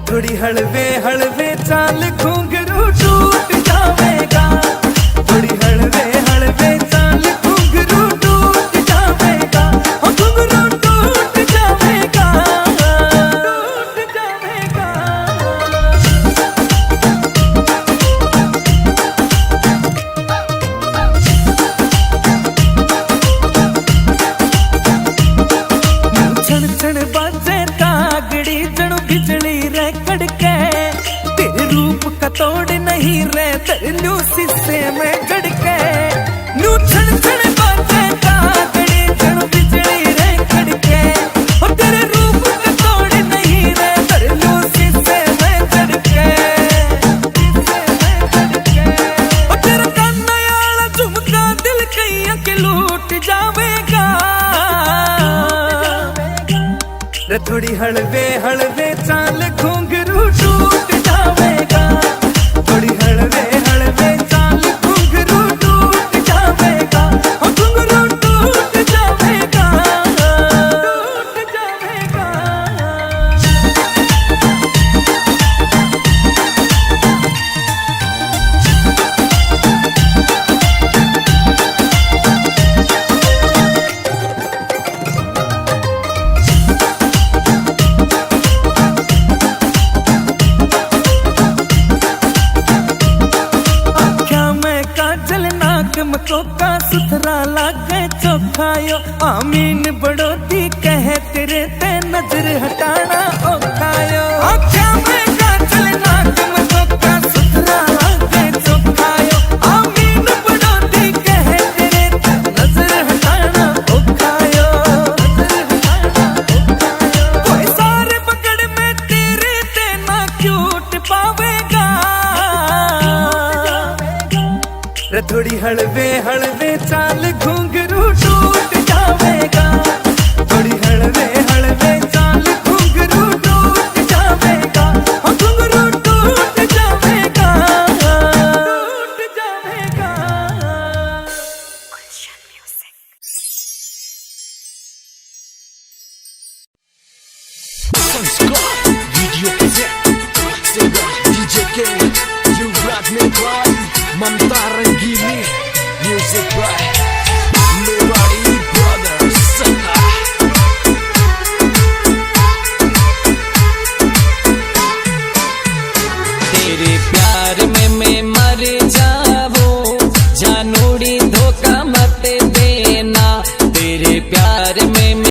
थोड़ी हलवे हलवे चाल घुंघरू टूट जावेगा, थोड़ी हलवे हलवे चाल घुंघरू टूट जावेगा, घुंघरू टूट जावेगा, टूट जावेगा। छण छण बाजे कागड़ी जणु बिजली रे कड़के, तेरे रूप का तोड़ नहीं रे तरलू शीशे में गड़के। नू छण छण बाजे कागड़ी जणु बिजली रे कड़के, और तेरे रूप का तोड़ नहीं रे तरलू शीशे में गड़के, और तेरा काना याला झुमका दिल कईया के लूट जावेगा। थोड़ी हलवे हलवे चाल घुंघरू टूट जावेगा, थोड़ी हलवे हलवे चाल घुंघरू टूट जावेगा, घुंघरू टूट जावेगा, टूट जावेगा। मकोका सुथरा लागे चोखायो, आमीन बड़ोती कहे तेरे ते नजर हटाना ओखायो। आख्या में काजल नाक मकोका सुथरा लागे चोखायो, आमीन बड़ोती कहे तेरे ते नजर हटाना ओखायो, नजर हटाना ओखायो। कोई सारे पकड़ में तेरे ते ना क्यूट पावेगा। थोड़ी हलवे हलवे चाल घुंघरू टूट जावेगा, थोड़ी हलवे हलवे चाल घुंघरू टूट जावेगा, घुंघरू टूट जावेगा, टूट जावेगा। संस्कार वीडियो प्रेजेंट।